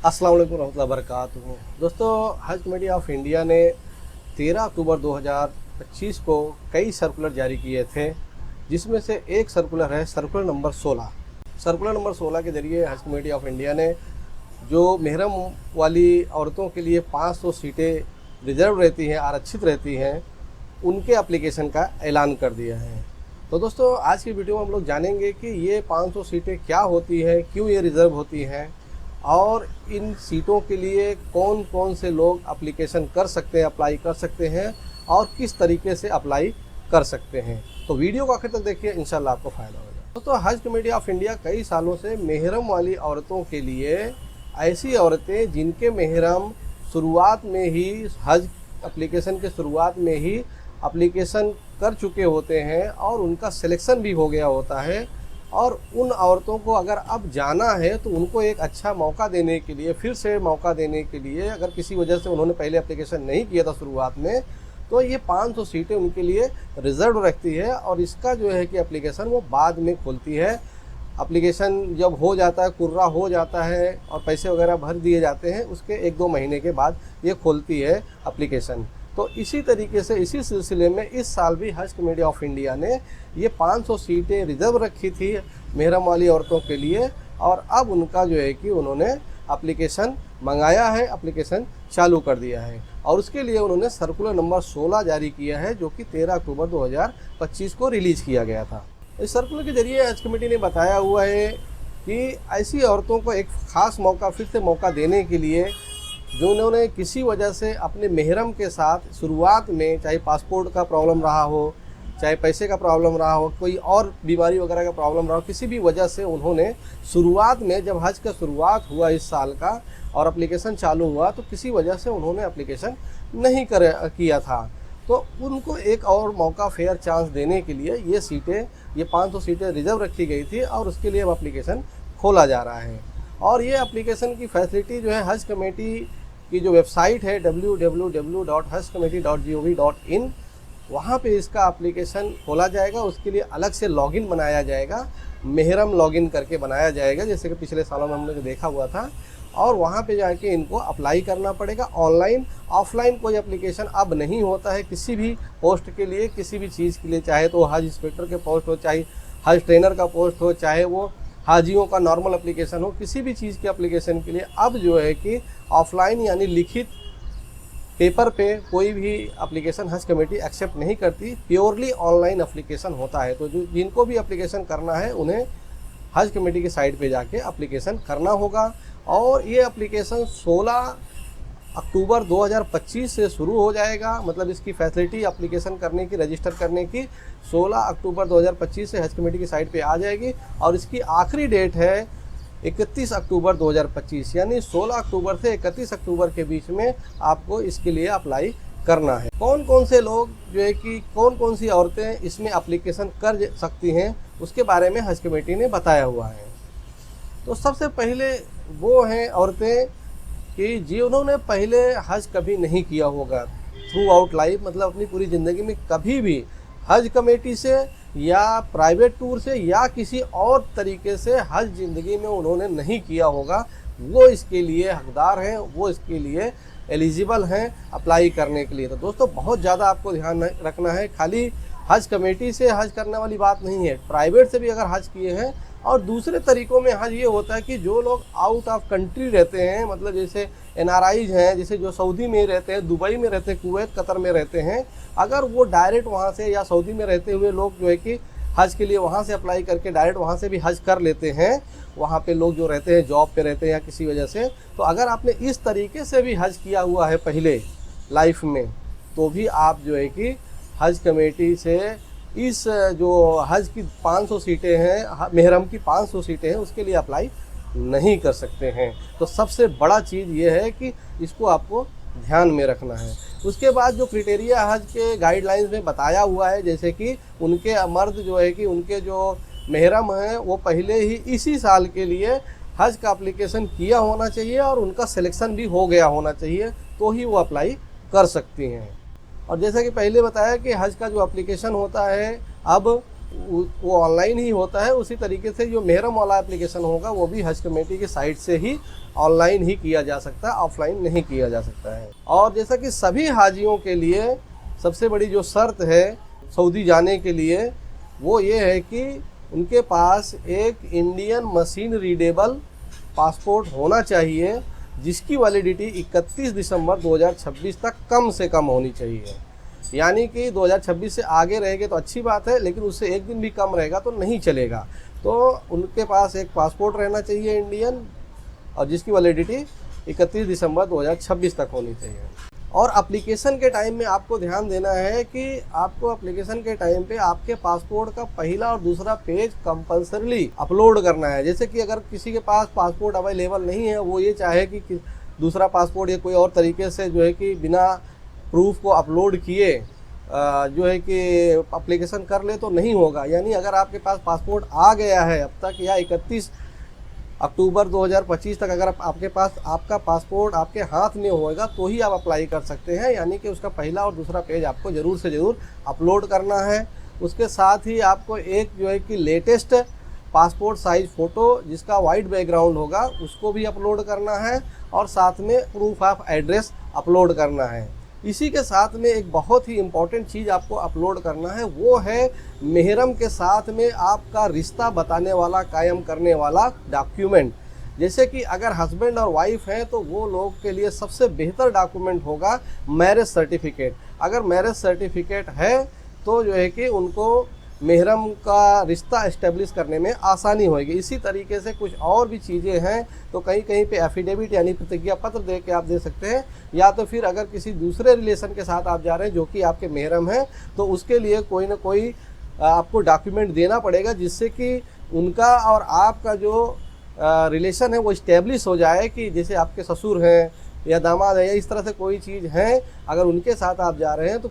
अस्सलाम वालेकुम रहमतुल्लाहि व बरकातुहू। दोस्तों, हज कमेटी ऑफ इंडिया ने 13 अक्टूबर 2025 को कई सर्कुलर जारी किए थे, जिसमें से एक सर्कुलर है सर्कुलर नंबर 16। सर्कुलर नंबर 16 के ज़रिए हज कमेटी ऑफ इंडिया ने जो महरम वाली औरतों के लिए 500 सीटें रिजर्व रहती हैं, आरक्षित रहती हैं, उनके एप्लीकेशन का ऐलान कर दिया है। तो दोस्तों, आज की वीडियो में हम लोग जानेंगे कि ये 500 सीटें क्या होती हैं, क्यों ये रिज़र्व होती हैं और इन सीटों के लिए कौन कौन से लोग एप्लीकेशन कर सकते हैं, अप्लाई कर सकते हैं और किस तरीके से अप्लाई कर सकते हैं। तो वीडियो को आखिर तक देखिए, इंशाल्लाह आपको फ़ायदा होगा। तो हज कमेटी ऑफ इंडिया कई सालों से महरम वाली औरतों के लिए, ऐसी औरतें जिनके महरम शुरुआत में ही हज एप्लीकेशन के शुरुआत में ही एप्लीकेशन कर चुके होते हैं और उनका सिलेक्शन भी हो गया होता है, और उन औरतों को अगर अब जाना है तो उनको एक अच्छा मौका देने के लिए, फिर से मौका देने के लिए, अगर किसी वजह से उन्होंने पहले एप्लीकेशन नहीं किया था शुरुआत में, तो ये 500 सीटें उनके लिए रिजर्व रखती है। और इसका जो है कि एप्लीकेशन वो बाद में खोलती है। एप्लीकेशन जब हो जाता है, कुर्रा हो जाता है और पैसे वगैरह भर दिए जाते हैं, उसके 1-2 महीने के बाद ये खोलती है एप्लीकेशन। तो इसी तरीके से, इसी सिलसिले में इस साल भी हज कमेटी ऑफ इंडिया ने ये 500 सीटें रिजर्व रखी थी महरम वाली औरतों के लिए, और अब उनका जो है कि उन्होंने एप्लीकेशन मंगाया है, एप्लीकेशन चालू कर दिया है। और उसके लिए उन्होंने सर्कुलर नंबर 16 जारी किया है, जो कि 13 अक्टूबर 2025 को रिलीज़ किया गया था। इस सर्कुलर के जरिए हज कमेटी ने बताया हुआ है कि ऐसी औरतों को एक ख़ास मौका, फिर से मौका देने के लिए, जो उन्होंने किसी वजह से अपने महरम के साथ शुरुआत में, चाहे पासपोर्ट का प्रॉब्लम रहा हो, चाहे पैसे का प्रॉब्लम रहा हो, कोई और बीमारी वगैरह का प्रॉब्लम रहा हो, किसी भी वजह से उन्होंने शुरुआत में, जब हज का शुरुआत हुआ इस साल का और एप्लीकेशन चालू हुआ, तो किसी वजह से उन्होंने एप्लीकेशन नहीं किया था, तो उनको एक और मौका, फेयर चांस देने के लिए ये सीटें, ये 500 सीटें रिजर्व रखी गई थी और उसके लिए अब एप्लीकेशन खोला जा रहा है। और ये एप्लीकेशन की फैसिलिटी जो है, हज कमेटी की जो वेबसाइट है www.hajcommittee.gov.in, वहाँ पे इसका एप्लीकेशन खोला जाएगा। उसके लिए अलग से लॉगिन बनाया जाएगा, महरम लॉगिन करके बनाया जाएगा, जैसे कि पिछले सालों में हमने देखा हुआ था। और वहाँ पे जाके इनको अप्लाई करना पड़ेगा। ऑनलाइन, ऑफलाइन कोई एप्लीकेशन अब नहीं होता है किसी भी पोस्ट के लिए, किसी भी चीज़ के लिए, चाहे तो हज इंस्पेक्टर के पोस्ट हो, चाहे हज ट्रेनर का पोस्ट हो, चाहे वो हाजियों का नॉर्मल एप्लीकेशन हो, किसी भी चीज़ के एप्लीकेशन के लिए अब जो है कि ऑफलाइन यानी लिखित पेपर पे कोई भी एप्लीकेशन हज कमेटी एक्सेप्ट नहीं करती, प्योरली ऑनलाइन एप्लीकेशन होता है। तो जिनको भी एप्लीकेशन करना है उन्हें हज कमेटी की साइट पे जाके एप्लीकेशन करना होगा। और ये एप्लीकेशन 16 अक्टूबर 2025 से शुरू हो जाएगा। मतलब इसकी फैसिलिटी एप्लीकेशन करने की, रजिस्टर करने की 16 अक्टूबर 2025 से हज कमेटी की साइट पे आ जाएगी, और इसकी आखिरी डेट है 31 अक्टूबर 2025, यानी 16 अक्टूबर से 31 अक्टूबर के बीच में आपको इसके लिए अप्लाई करना है। कौन कौन से लोग जो है कि कौन कौन सी औरतें इसमें एप्लीकेशन कर सकती हैं, उसके बारे में हज कमेटी ने बताया हुआ है। तो सबसे पहले वो हैं औरतें कि जिन्होंने पहले हज कभी नहीं किया होगा थ्रू आउट लाइफ, मतलब अपनी पूरी ज़िंदगी में कभी भी हज कमेटी से या प्राइवेट टूर से या किसी और तरीके से हज ज़िंदगी में उन्होंने नहीं किया होगा, वो इसके लिए हकदार हैं, वो इसके लिए एलिजिबल हैं अप्लाई करने के लिए। तो दोस्तों, बहुत ज़्यादा आपको ध्यान रखना है, खाली हज कमेटी से हज करने वाली बात नहीं है, प्राइवेट से भी अगर हज किए हैं। और दूसरे तरीक़ों में हज ये होता है कि जो लोग आउट ऑफ कंट्री रहते हैं, मतलब जैसे NRIs हैं, जैसे जो सऊदी में रहते हैं, दुबई में रहते हैं, कुवैत, कतर में रहते हैं, अगर वो डायरेक्ट वहाँ से, या सऊदी में रहते हुए लोग जो है कि हज के लिए वहाँ से अप्लाई करके डायरेक्ट वहाँ से भी हज कर लेते हैं, वहाँ पे लोग जो रहते हैं जॉब पे रहते हैं या किसी वजह से, तो अगर आपने इस तरीके से भी हज किया हुआ है पहले लाइफ में, तो भी आप जो है कि हज कमेटी से इस जो हज की 500 सीटें हैं, महरम की 500 सीटें हैं, उसके लिए अप्लाई नहीं कर सकते हैं। तो सबसे बड़ा चीज़ ये है कि इसको आपको ध्यान में रखना है। उसके बाद जो क्राइटेरिया हज के गाइडलाइंस में बताया हुआ है, जैसे कि उनके मर्द जो है कि उनके जो महरम हैं वो पहले ही इसी साल के लिए हज का एप्लीकेशन किया होना चाहिए और उनका सिलेक्शन भी हो गया होना चाहिए, तो ही वो अप्लाई कर सकती हैं। और जैसा कि पहले बताया कि हज का जो एप्लीकेशन होता है अब वो ऑनलाइन ही होता है। उसी तरीके से जो मेहरम वाला एप्लीकेशन होगा वो भी हज कमेटी की साइट से ही ऑनलाइन ही किया जा सकता है, ऑफलाइन नहीं किया जा सकता है। और जैसा कि सभी हाजियों के लिए सबसे बड़ी जो शर्त है सऊदी जाने के लिए वो ये है कि उनके पास एक इंडियन मशीन रीडेबल पासपोर्ट होना चाहिए, जिसकी वैलिडिटी 31 दिसंबर 2026 तक कम से कम होनी चाहिए। यानी कि 2026 से आगे रहेंगे तो अच्छी बात है, लेकिन उससे एक दिन भी कम रहेगा तो नहीं चलेगा। तो उनके पास एक पासपोर्ट रहना चाहिए इंडियन, और जिसकी वैलिडिटी 31 दिसंबर 2026 तक होनी चाहिए। और एप्लीकेशन के टाइम में आपको ध्यान देना है कि आपको एप्लीकेशन के टाइम पे आपके पासपोर्ट का पहला और दूसरा पेज कंपल्सरीली अपलोड करना है। जैसे कि अगर किसी के पास पासपोर्ट अवेलेबल नहीं है, वो ये चाहे कि दूसरा पासपोर्ट या कोई और तरीके से जो है कि बिना प्रूफ को अपलोड किए जो है कि एप्लीकेशन कर ले, तो नहीं होगा। यानी अगर आपके पास पासपोर्ट आ गया है अब तक, या 31 अक्टूबर 2025 तक अगर आपके पास आपका पासपोर्ट आपके हाथ में होगा तो ही आप अप्लाई कर सकते हैं। यानी कि उसका पहला और दूसरा पेज आपको ज़रूर से ज़रूर अपलोड करना है। उसके साथ ही आपको एक जो है कि लेटेस्ट पासपोर्ट साइज़ फ़ोटो जिसका वाइट बैकग्राउंड होगा उसको भी अपलोड करना है, और साथ में प्रूफ ऑफ एड्रेस अपलोड करना है। इसी के साथ में एक बहुत ही इम्पॉर्टेंट चीज़ आपको अपलोड करना है, वो है मेहरम के साथ में आपका रिश्ता बताने वाला, कायम करने वाला डॉक्यूमेंट। जैसे कि अगर हस्बैंड और वाइफ हैं तो वो लोग के लिए सबसे बेहतर डॉक्यूमेंट होगा मैरिज सर्टिफिकेट। अगर मैरिज सर्टिफिकेट है तो जो है कि उनको मेहरम का रिश्ता इस्टेब्लिश करने में आसानी होगी। इसी तरीके से कुछ और भी चीज़ें हैं, तो कहीं कहीं पे एफिडेविट यानी प्रतिज्ञा पत्र दे के आप दे सकते हैं, या तो फिर अगर किसी दूसरे रिलेशन के साथ आप जा रहे हैं जो कि आपके मेहरम हैं, तो उसके लिए कोई ना कोई आपको डॉक्यूमेंट देना पड़ेगा, जिससे कि उनका और आपका जो रिलेशन है वो इस्टेब्लिश हो जाए। कि जैसे आपके ससुर हैं या दामाद है या इस तरह से कोई चीज़ है, अगर उनके साथ आप जा रहे हैं तो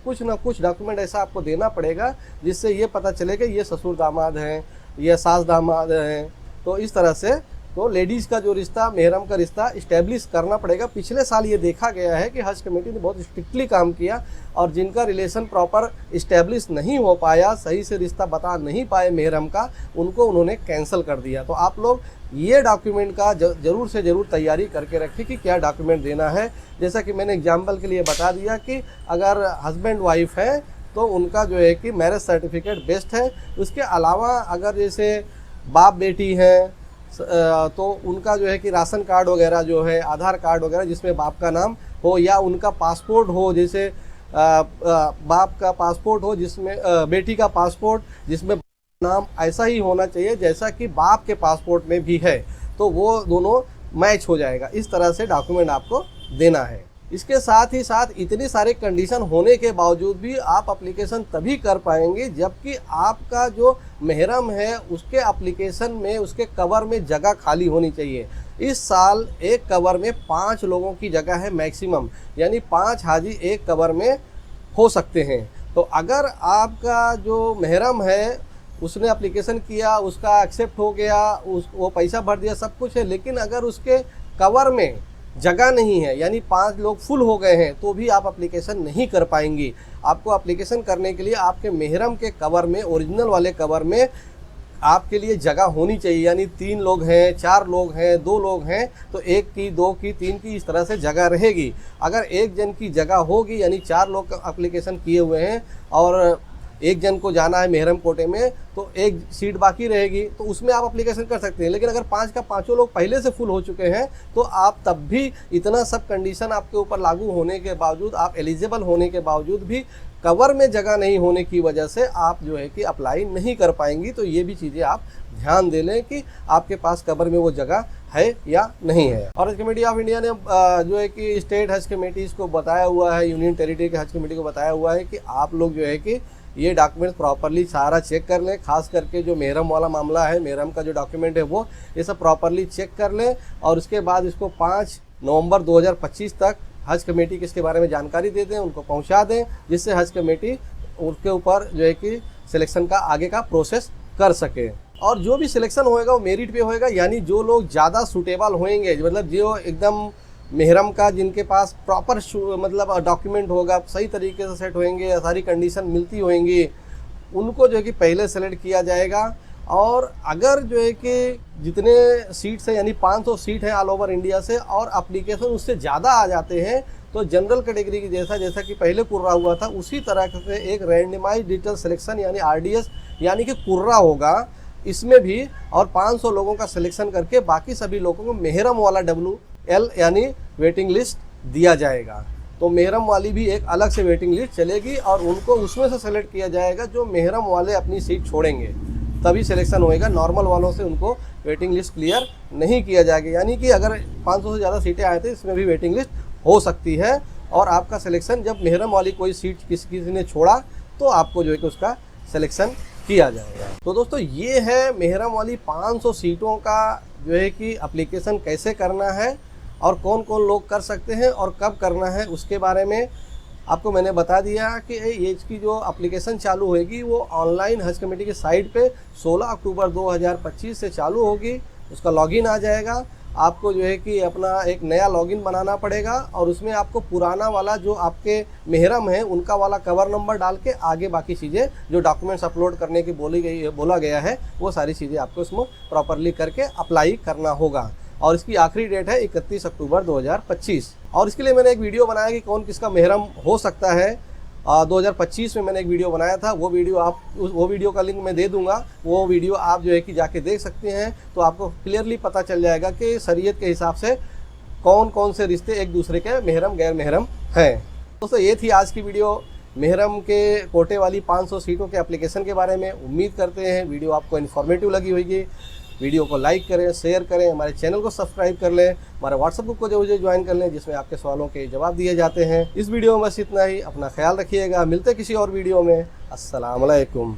कुछ ना कुछ डॉक्यूमेंट ऐसा आपको देना पड़ेगा जिससे ये पता चले कि ये ससुर दामाद हैं, ये सास दामाद हैं। तो इस तरह से तो लेडीज़ का जो रिश्ता, मेहरम का रिश्ता इस्टेब्लिश करना पड़ेगा। पिछले साल ये देखा गया है कि हज कमेटी ने बहुत स्ट्रिक्टली काम किया, और जिनका रिलेशन प्रॉपर इस्टेब्लिश नहीं हो पाया, सही से रिश्ता बता नहीं पाए मेहरम का, उनको उन्होंने कैंसिल कर दिया। तो आप लोग ये डॉक्यूमेंट का ज़रूर से ज़रूर तैयारी करके रखें कि क्या डॉक्यूमेंट देना है। जैसा कि मैंने एग्जाम्पल के लिए बता दिया कि अगर हस्बैंड वाइफ है तो उनका जो है कि मैरिज सर्टिफिकेट बेस्ट है। उसके अलावा अगर जैसे बाप बेटी हैं तो उनका जो है कि राशन कार्ड वगैरह जो है, आधार कार्ड वगैरह जिसमें बाप का नाम हो, या उनका पासपोर्ट हो, जैसे बाप का पासपोर्ट हो जिसमें बेटी का पासपोर्ट जिसमें नाम ऐसा ही होना चाहिए जैसा कि बाप के पासपोर्ट में भी है, तो वो दोनों मैच हो जाएगा। इस तरह से डॉक्यूमेंट आपको देना है। इसके साथ ही साथ इतनी सारे कंडीशन होने के बावजूद भी आप एप्लीकेशन तभी कर पाएंगे जबकि आपका जो मेहरम है उसके एप्लीकेशन में, उसके कवर में जगह खाली होनी चाहिए। इस साल एक कवर में 5 लोगों की जगह है मैक्सिमम, यानी 5 हाजी एक कवर में हो सकते हैं। तो अगर आपका जो मेहरम है उसने एप्लीकेशन किया, उसका एक्सेप्ट हो गया, वो पैसा भर दिया, सब कुछ है, लेकिन अगर उसके कवर में जगह नहीं है, यानी 5 लोग फुल हो गए हैं, तो भी आप एप्लीकेशन नहीं कर पाएंगी। आपको एप्लीकेशन करने के लिए आपके मेहरम के कवर में, ओरिजिनल वाले कवर में आपके लिए जगह होनी चाहिए। यानी 3 लोग हैं, 4 लोग हैं, 2 लोग हैं, तो 1 की, 2 की, 3 की, इस तरह से जगह रहेगी। अगर एक जन की जगह होगी, यानी 4 लोग एप्लीकेशन किए हुए हैं और एक जन को जाना है मेहरम कोटे में, तो एक सीट बाकी रहेगी, तो उसमें आप एप्लीकेशन कर सकते हैं। लेकिन अगर 5 का 5 लोग पहले से फुल हो चुके हैं तो आप तब भी, इतना सब कंडीशन आपके ऊपर लागू होने के बावजूद, आप एलिजिबल होने के बावजूद भी कवर में जगह नहीं होने की वजह से आप जो है कि अप्लाई नहीं कर पाएंगी। तो ये भी चीज़ें आप ध्यान दे लें कि आपके पास कवर में वो जगह है या नहीं है। और हज कमेटी ऑफ इंडिया ने जो है कि स्टेट हज कमेटीज़ को बताया हुआ है, यूनियन टेरिटरी के हज कमेटी को बताया हुआ है कि आप लोग जो है कि ये डॉक्यूमेंट प्रॉपरली सारा चेक कर लें। खास करके जो मेहरम वाला मामला है, मेहरम का जो डॉक्यूमेंट है वो ये सब प्रॉपरली चेक कर लें, और उसके बाद इसको 5 नवंबर 2025 तक हज कमेटी के इसके बारे में जानकारी दे दें, उनको पहुंचा दें, जिससे हज कमेटी उसके ऊपर जो है कि सिलेक्शन का आगे का प्रोसेस कर सके। और जो भी सिलेक्शन होएगा वो मेरिट पे होएगा, यानी जो लोग ज़्यादा सूटेबल होंगे, मतलब जो एकदम मेहरम का जिनके पास प्रॉपर मतलब डॉक्यूमेंट होगा, सही तरीके से सेट होंगे, सारी कंडीशन मिलती होंगी, उनको जो है कि पहले सेलेक्ट किया जाएगा। और अगर जो है कि जितने सीट्स हैं यानी 500 सीट हैं ऑल ओवर इंडिया से और एप्लीकेशन उससे ज़्यादा आ जाते हैं तो जनरल कैटेगरी की जैसा कि पहले कुर्रा हुआ था उसी तरह से एक रैंडमाइज डिजिटल सिलेक्शन यानी RDS यानी कि कुर्रा होगा इसमें भी, और 500 लोगों का सिलेक्शन करके बाकी सभी लोगों को मेहरम वाला WL यानी वेटिंग लिस्ट दिया जाएगा। तो मेहरम वाली भी एक अलग से वेटिंग लिस्ट चलेगी और उनको उसमें से सेलेक्ट किया जाएगा जो मेहरम वाले अपनी सीट छोड़ेंगे, तभी सिलेक्शन होएगा। नॉर्मल वालों से उनको वेटिंग लिस्ट क्लियर नहीं किया जाएगा। यानी कि अगर 500 से ज़्यादा सीटें आए थे इसमें भी वेटिंग लिस्ट हो सकती है और आपका सिलेक्शन जब मेहरम वाली कोई सीट किसी ने छोड़ा तो आपको जो है कि उसका सिलेक्शन किया जाएगा। तो दोस्तों ये है मेहरम वाली 500 सीटों का जो है कि एप्लीकेशन कैसे करना है और कौन कौन लोग कर सकते हैं और कब करना है उसके बारे में आपको मैंने बता दिया कि ये इसकी जो एप्लीकेशन चालू होगी वो ऑनलाइन हज कमेटी की साइट पे 16 अक्टूबर 2025 से चालू होगी। उसका लॉगिन आ जाएगा, आपको जो है कि अपना एक नया लॉगिन बनाना पड़ेगा और उसमें आपको पुराना वाला जो आपके मेहरम है उनका वाला कवर नंबर डाल के आगे बाकी चीज़ें जो डॉक्यूमेंट्स अपलोड करने की बोला गया है वो सारी चीज़ें आपको इसमें प्रॉपरली करके अप्लाई करना होगा। और इसकी आखिरी डेट है 31 अक्टूबर 2025। और इसके लिए मैंने एक वीडियो बनाया कि कौन किसका मेहरम हो सकता है। 2025 में मैंने एक वीडियो बनाया था, वो वीडियो का लिंक मैं दे दूंगा। वो वीडियो आप जो है कि जाके देख सकते हैं तो आपको क्लियरली पता चल जाएगा कि शरीयत के हिसाब से कौन कौन से रिश्ते एक दूसरे के मेहरम गैर मेहरम हैं। दोस्तों ये थी आज की वीडियो मेहरम के कोटे वाली 500 सीटों के एप्लीकेशन के बारे में। उम्मीद करते हैं वीडियो आपको इन्फॉर्मेटिव लगी होगी। वीडियो को लाइक करें, शेयर करें, हमारे चैनल को सब्सक्राइब कर लें, हमारे व्हाट्सएप ग्रुप को जो ज्वाइन कर लें जिसमें आपके सवालों के जवाब दिए जाते हैं। इस वीडियो में बस इतना ही। अपना ख्याल रखिएगा, मिलते किसी और वीडियो में। अस्सलाम वालेकुम।